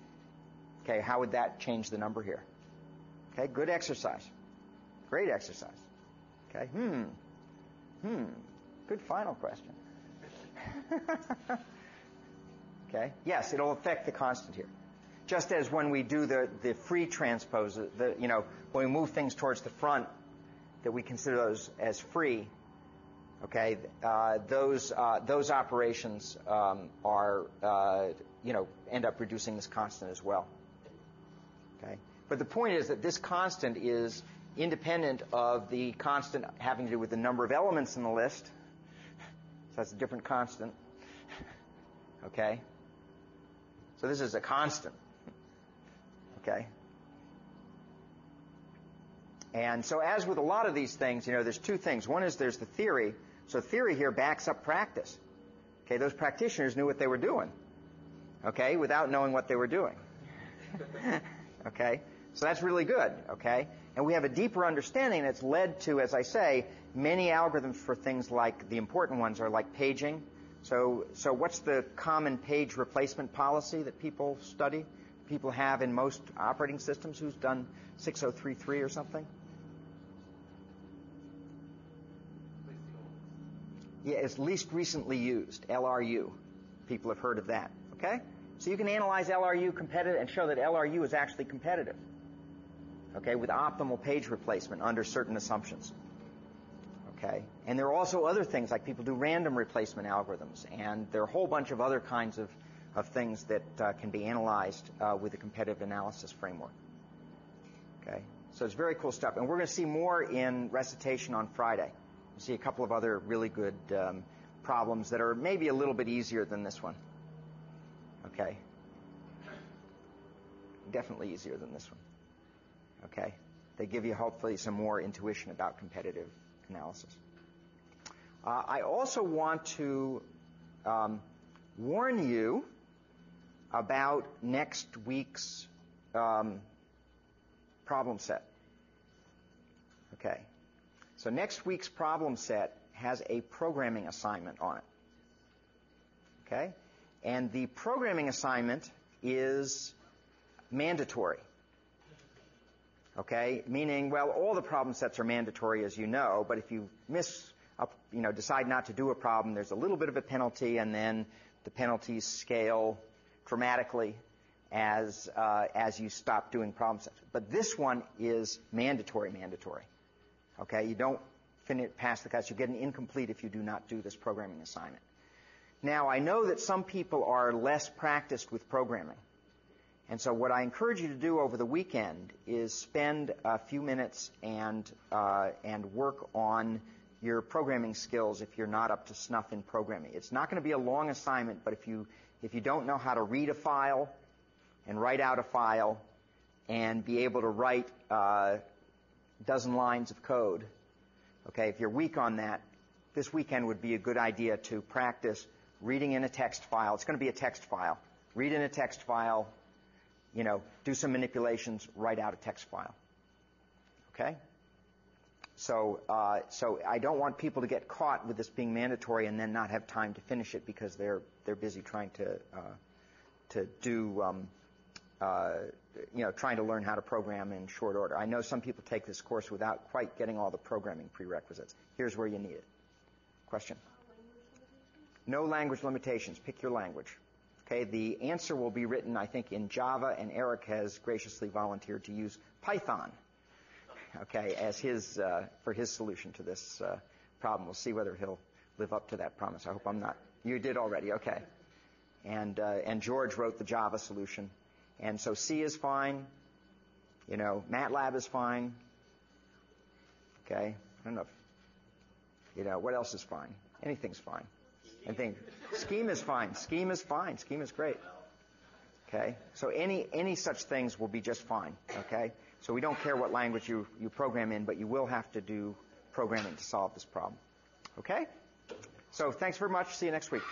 Okay, how would that change the number here? Okay, good exercise. Great exercise. Okay, good final question. Okay, yes, it'll affect the constant here. Just as when we do the free transpose, when we move things towards the front, that we consider those as free. Okay, those operations end up reducing this constant as well. Okay, but the point is that this constant is independent of the constant having to do with the number of elements in the list. So that's a different constant. Okay, so this is a constant. Okay. And so as with a lot of these things, there's 2 things. One is there's the theory. So theory here backs up practice. Okay, those practitioners knew what they were doing. Okay, without knowing what they were doing. Okay, so that's really good. Okay, and we have a deeper understanding that's led to, as I say, many algorithms for things like the important ones are like paging. So what's the common page replacement policy that people study? People have in most operating systems. Who's done 6033 or something? Yeah, it's least recently used, LRU. People have heard of that. Okay? So you can analyze LRU competitive and show that LRU is actually competitive. Okay, with optimal page replacement under certain assumptions. Okay? And there are also other things, like people do random replacement algorithms, and there are a whole bunch of other kinds of things that can be analyzed with the competitive analysis framework. Okay? So it's very cool stuff. And we're going to see more in recitation on Friday. We'll see a couple of other really good problems that are maybe a little bit easier than this one. Okay? Definitely easier than this one. Okay? They give you hopefully some more intuition about competitive analysis. I also want to warn you about next week's problem set. Okay. So next week's problem set has a programming assignment on it. Okay? And the programming assignment is mandatory. Okay? Meaning, well, all the problem sets are mandatory, as you know, but if you decide not to do a problem, there's a little bit of a penalty, and then the penalties scale dramatically as you stop doing problem sets. But this one is mandatory. Okay? You don't pass the class. You get an incomplete if you do not do this programming assignment. Now, I know that some people are less practiced with programming. And so what I encourage you to do over the weekend is spend a few minutes and work on your programming skills if you're not up to snuff in programming. It's not going to be a long assignment, but if you don't know how to read a file and write out a file and be able to write a dozen lines of code, okay, if you're weak on that, this weekend would be a good idea to practice reading in a text file. It's going to be a text file. Read in a text file, do some manipulations, write out a text file. Okay? So I don't want people to get caught with this being mandatory and then not have time to finish it because they're busy trying to trying to learn how to program in short order. I know some people take this course without quite getting all the programming prerequisites. Here's where you need it. Question? No language limitations. Pick your language. Okay, the answer will be written, I think, in Java, and Eric has graciously volunteered to use Python, okay, as for his solution to this problem. We'll see whether he'll live up to that promise. I hope I'm not. You did already, okay. And George wrote the Java solution. And so C is fine. MATLAB is fine. Okay, I don't know if, what else is fine? Anything's fine. Scheme is fine. Scheme is fine. Scheme is great. Okay? So any such things will be just fine. Okay? So we don't care what language you program in, but you will have to do programming to solve this problem. Okay? So thanks very much. See you next week.